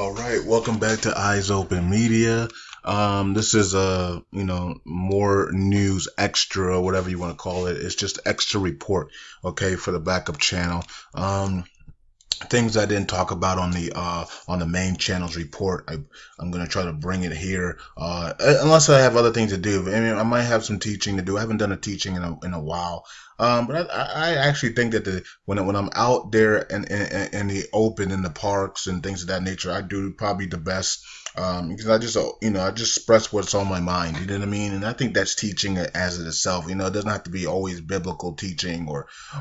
All right, welcome back to Eyes Open Media. This is more news extra, whatever you want to call it. It's just extra report, okay, for the backup channel. Things I didn't talk about on the main channel's report. I'm gonna try to bring it here, unless I have other things to do. I mean, I might have some teaching to do. I haven't done a teaching in a while. But I actually think that when I'm out there in the open in the parks and things of that nature, I do probably the best. Because I just express what's on my mind. You know what I mean? And I think that's teaching as it itself. It doesn't have to be always biblical teaching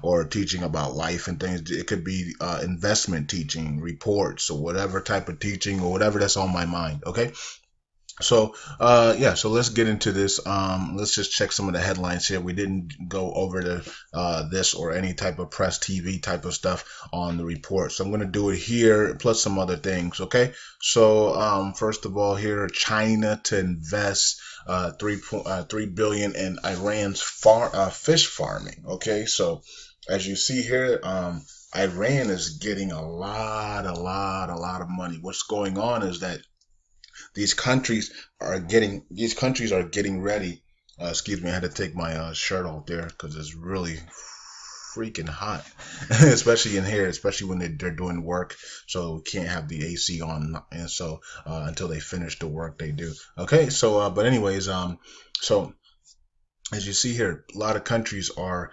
or teaching about life and things. It could be investment teaching, reports, or whatever type of teaching or whatever that's on my mind. Okay. So let's get into this. Let's just check some of the headlines here. We didn't go over this or any type of press TV type of stuff on the report, so I'm going to do it here plus some other things. Okay. First of all, here, China to invest 3 billion in Iran's fish farming. Okay. So as you see here, Iran is getting a lot of money. What's going on is that these countries are getting ready. Excuse me, I had to take my shirt off there because it's really freaking hot, especially in here, especially when they're doing work. So we can't have the AC on, and so until they finish the work they do. Okay, but anyways, so as you see here, a lot of countries are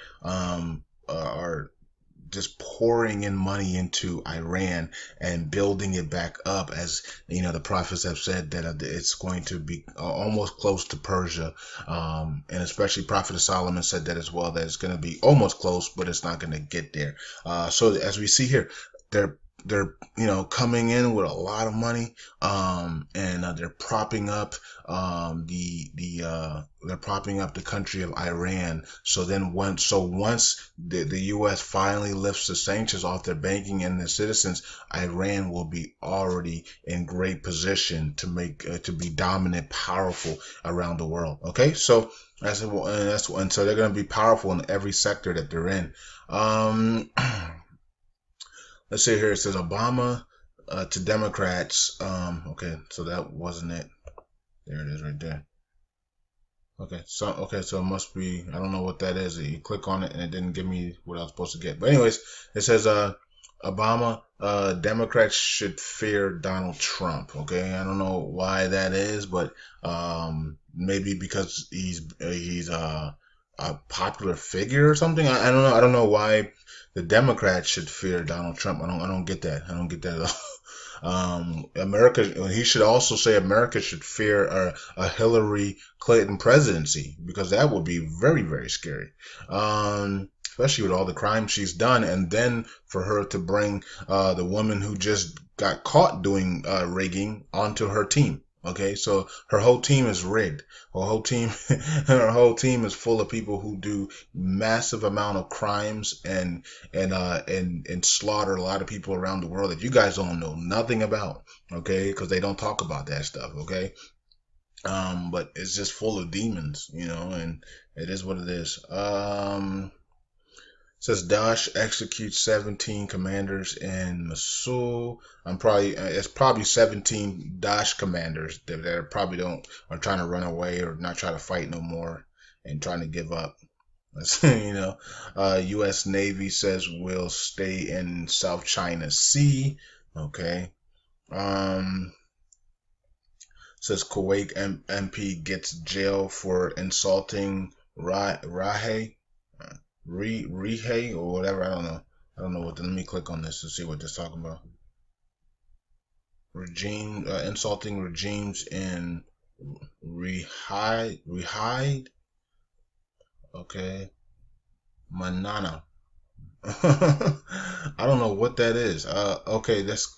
just pouring in money into Iran and building it back up. As the prophets have said that it's going to be almost close to Persia, and especially Prophet Solomon said that as well, that it's going to be almost close, but it's not going to get there. So as we see here, they're coming in with a lot of money, and they're propping up they're propping up the country of Iran. So once the U.S. finally lifts the sanctions off their banking and their citizens, Iran will be already in great position to be dominant, powerful around the world. Okay, so and so they're going to be powerful in every sector that they're in. Um, let's see here. It says Obama to Democrats. Okay, so that wasn't it. There it is right there. So it must be, I don't know what that is. You click on it and it didn't give me what I was supposed to get. But anyways, it says Obama, Democrats should fear Donald Trump. Okay, I don't know why that is, but maybe because he's a popular figure or something. I don't know. I don't know why the Democrats should fear Donald Trump. I don't get that. I don't get that at all. America. He should also say America should fear a Hillary Clinton presidency, because that would be very, very scary. Especially with all the crimes she's done, and then for her to bring the woman who just got caught doing rigging onto her team. Okay, so her whole team is rigged. Her whole team, her whole team is full of people who do massive amount of crimes and slaughter a lot of people around the world that you guys don't know nothing about. Okay, because they don't talk about that stuff. Okay, but it's just full of demons, and it is what it is. Says Daesh executes 17 commanders in Mosul. It's probably 17 Daesh commanders that probably don't are trying to run away or not try to fight no more and trying to give up. U.S. Navy says we'll stay in South China Sea. Okay. Um, Says Kuwait MP gets jail for insulting Rahe. Rihe or whatever. I don't know. I don't know what. Let me click on this to see what they're talking about. Insulting regimes in Rihide. Okay, Manana. I don't know what that is. Okay, that's.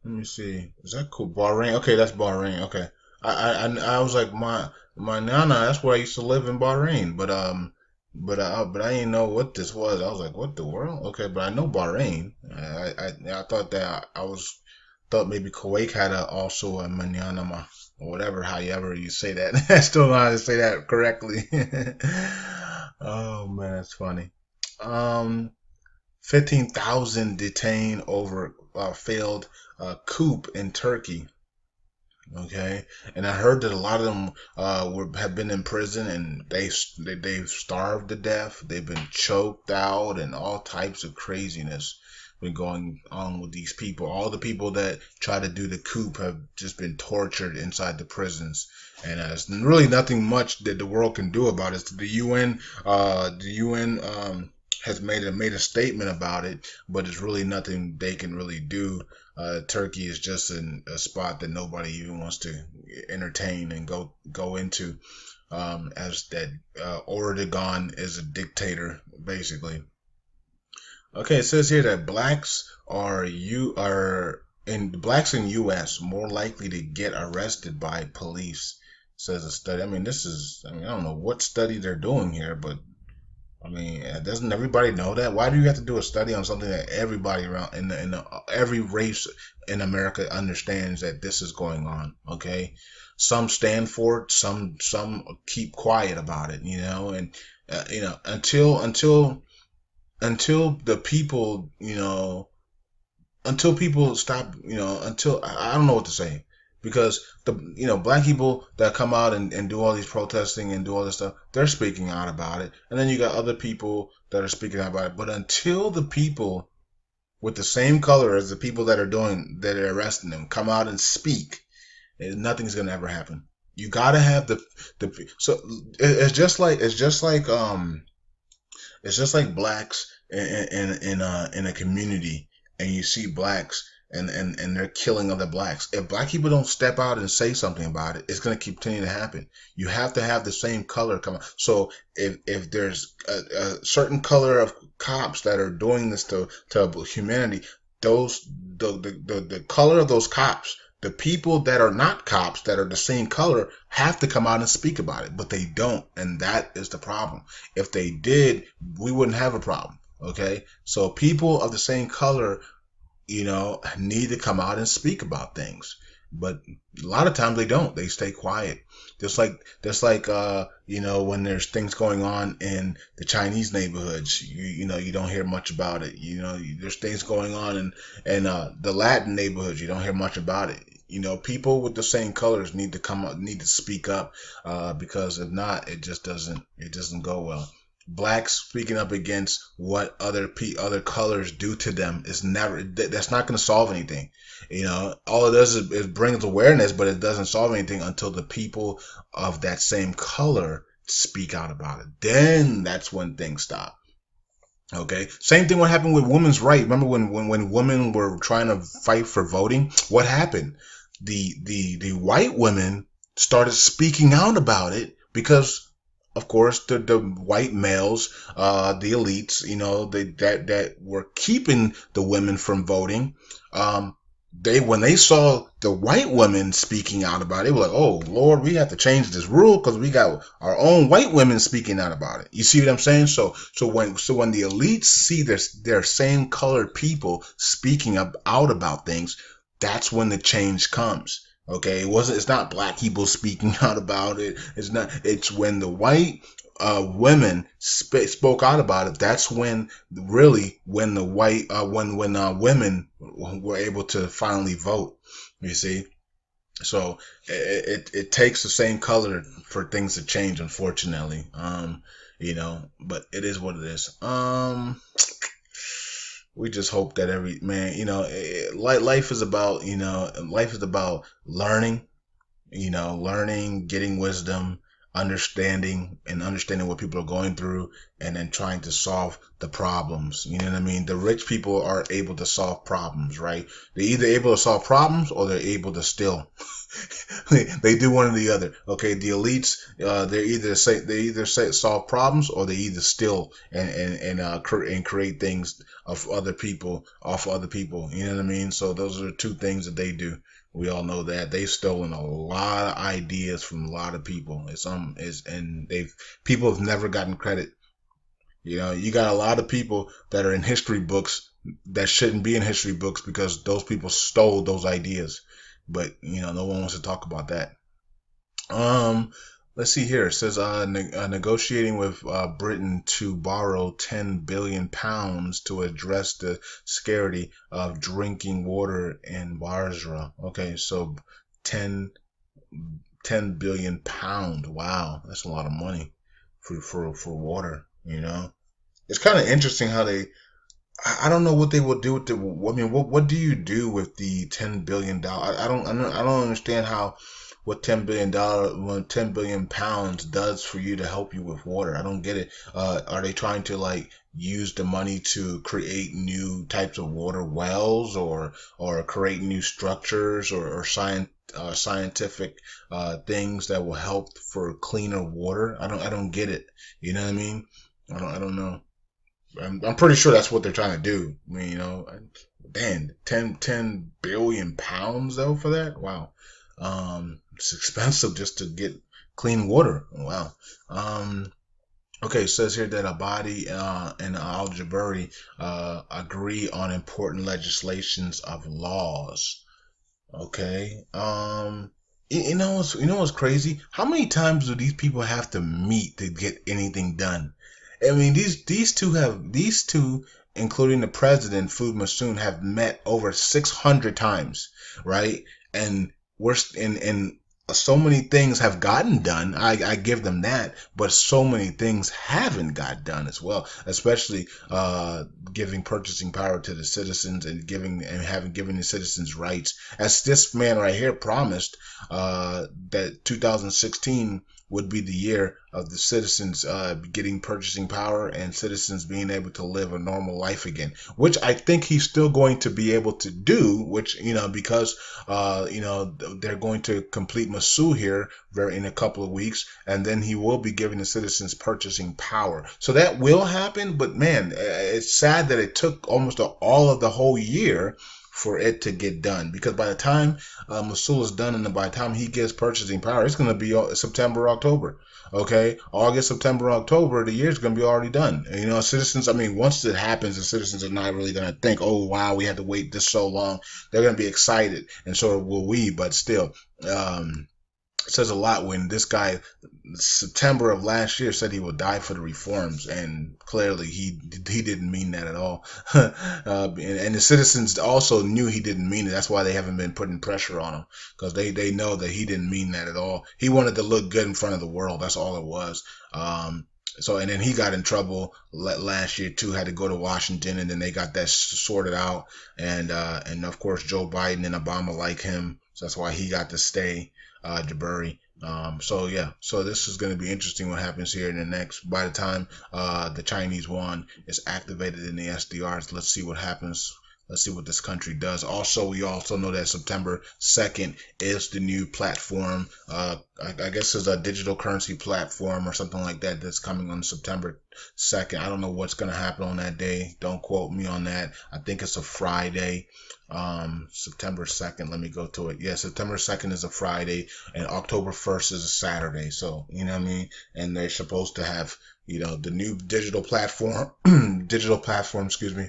Let me see. Is that cool? Bahrain. Okay, that's Bahrain. Okay. I was like my nana. That's where I used to live in Bahrain, but I didn't know what this was. I was like, what the world? Okay, but I know Bahrain. I thought that thought maybe Kuwait had also a manana or whatever, however you say that. I still know how to say that correctly. Oh man, that's funny. Um, 15,000 detained over failed coup in Turkey. Okay, and I heard that a lot of them have been in prison, and they've starved to death. They've been choked out, and all types of craziness been going on with these people. All the people that try to do the coup have just been tortured inside the prisons, and there's really nothing much that the world can do about it. The UN has made a statement about it, but it's really nothing they can really do. Turkey is just a spot that nobody even wants to entertain and go into, as that Erdogan is a dictator, basically. Okay, it says here that blacks in U.S. more likely to get arrested by police, says a study. I mean, I don't know what study they're doing here, but I mean, doesn't everybody know that? Why do you have to do a study on something that everybody around every race in America understands that this is going on? Okay, some stand for it, some keep quiet about it, and until the people, until people stop, until I don't know what to say, because the black people that come out and do all these protesting and do all this stuff, they're speaking out about it, and then you got other people that are speaking out about it. But until the people with the same color as the people that are arresting them come out and speak, nothing's gonna ever happen. You gotta have the so it's just like blacks in a community, and you see blacks and they're killing other blacks. If black people don't step out and say something about it, it's going to continue to happen. You have to have the same color come out. So if there's a certain color of cops that are doing this to humanity, the color of those cops, the people that are not cops that are the same color have to come out and speak about it, but they don't, and that is the problem. If they did, we wouldn't have a problem. Okay, so people of the same color, need to come out and speak about things, but a lot of times they don't. They stay quiet. Just like when there's things going on in the Chinese neighborhoods, you don't hear much about it. There's things going on in the Latin neighborhoods, you don't hear much about it. People with the same colors need to come up, need to speak up, because if not, it doesn't go well. Blacks speaking up against what other colors do to them is never, that's not going to solve anything. All it does is it brings awareness, but it doesn't solve anything until the people of that same color speak out about it. Then that's when things stop. Okay, same thing what happened with women's right. Remember when women were trying to fight for voting? What happened? The white women started speaking out about it, because of course the white males, the elites, that were keeping the women from voting, when they saw the white women speaking out about it, they were like, oh Lord, we have to change this rule because we got our own white women speaking out about it. You see what I'm saying? So when the elites see their same colored people speaking out about things, that's when the change comes. Okay, it's not black people speaking out about it. It's when the white women spoke out about it. That's when the white when women were able to finally vote. You see, so it takes the same color for things to change, unfortunately. But it is what it is. We just hope that every man, life is about, learning, getting wisdom, understanding what people are going through, and then trying to solve the problems. You know what I mean? The rich people are able to solve problems, right? They're either able to solve problems or they're able to steal. They do one or the other. Okay, the elites, they either solve problems, or they either steal and create things off other people. You know what I mean? So those are the two things that they do. We all know that they've stolen a lot of ideas from a lot of people. People have never gotten credit. You got a lot of people that are in history books that shouldn't be in history books because those people stole those ideas. But no one wants to talk about that. let's see here. It says negotiating with Britain to borrow 10 billion pounds to address the scarcity of drinking water in Basra. Okay, so 10 10 billion pound. Wow, that's a lot of money for water. It's kind of interesting how they. I don't know what they will do with the. I mean, what do you do with the $10 billion? I don't understand how what $10 billion does for you to help you with water. I don't get it. Are they trying to like use the money to create new types of water wells or create new structures or scientific things that will help for cleaner water? I don't get it. You know what I mean? I don't know. I'm pretty sure that's what they're trying to do. I mean, damn, 10 billion pounds though for that. Wow. It's expensive just to get clean water. Wow. Okay, it says here that Abadi and Al Jabari agree on important legislations of laws. Okay. You know what's crazy? How many times do these people have to meet to get anything done? I mean, these two, including the president, Food Masoon, have met over 600 times, right? And we're and so many things have gotten done. I give them that, but so many things haven't got done as well, especially giving purchasing power to the citizens and having given the citizens rights, as this man right here promised that 2016 would be the year of the citizens getting purchasing power and citizens being able to live a normal life again, which I think he's still going to be able to do, which, because, they're going to complete Masu here in a couple of weeks, and then he will be giving the citizens purchasing power. So that will happen, but man, it's sad that it took almost all of the whole year for it to get done, because by the time Mosul is done and by the time he gets purchasing power, it's going to be September, October. Okay, August, September, October, the year's going to be already done. And, citizens, I mean, once it happens, the citizens are not really going to think, oh, wow, we had to wait this so long. They're going to be excited, and so will we, but still. It says a lot when this guy, September of last year, said he would die for the reforms, and clearly he didn't mean that at all. And the citizens also knew he didn't mean it. That's why they haven't been putting pressure on him, because they know that he didn't mean that at all. He wanted to look good in front of the world. That's all it was. And then he got in trouble last year too. Had to go to Washington, and then they got that sorted out. And of course Joe Biden and Obama like him, so that's why he got to stay. Jabari. So this is going to be interesting what happens here in the next, by the time the Chinese yuan is activated in the SDRs. Let's see what happens. Let's see what this country does. Also, we also know that September 2nd is the new platform. I guess it's a digital currency platform or something like that that's coming on September 2nd. I don't know what's going to happen on that day. Don't quote me on that. I think it's a Friday. September 2nd, let me go to it. Yeah, September 2nd is a Friday and October 1st is a Saturday. So, you know what I mean? And they're supposed to have, the new digital platform, excuse me.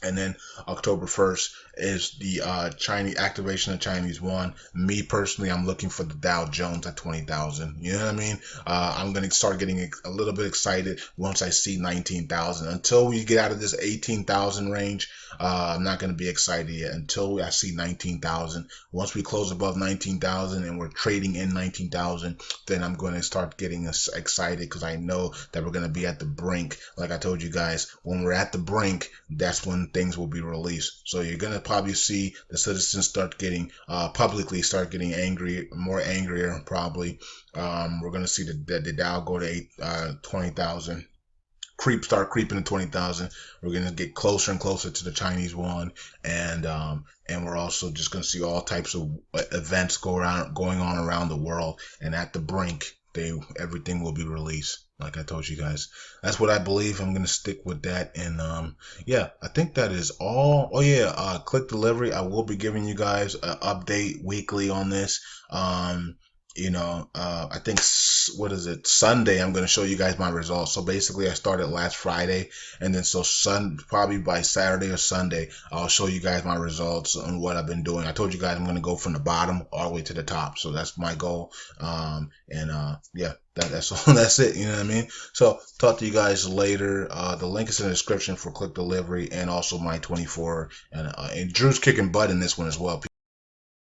And then October 1st is the Chinese activation of Chinese yuan. Me personally, I'm looking for the Dow Jones at 20,000. You know what I mean? I'm going to start getting a little bit excited once I see 19,000. Until we get out of this 18,000 range, I'm not going to be excited yet until I see 19,000. Once we close above 19,000 and we're trading in 19,000, then I'm going to start getting excited, because I know that we're going to be at the brink. Like I told you guys, when we're at the brink, that's when things will be released. So you're going to probably see the citizens start getting publicly start getting angry, more angrier probably. We're going to see the Dow go to 20,000. Start creeping to 20,000. We're gonna get closer and closer to the Chinese yuan, and we're also just gonna see all types of events going on around the world. And at the brink, everything will be released. Like I told you guys, that's what I believe. I'm gonna stick with that, and yeah, I think that is all. Oh yeah, click delivery. I will be giving you guys an update weekly on this. I think what is it, Sunday, I'm going to show you guys my results. So basically I started last Friday, and then so probably by Saturday or Sunday I'll show you guys my results on what I've been doing. I told you guys I'm going to go from the bottom all the way to the top, so that's my goal. Yeah, that's all. That's it, you know what I mean? So talk to you guys later. The link is in the description for Click Delivery, and also my 24, and Drew's kicking butt in this one as well.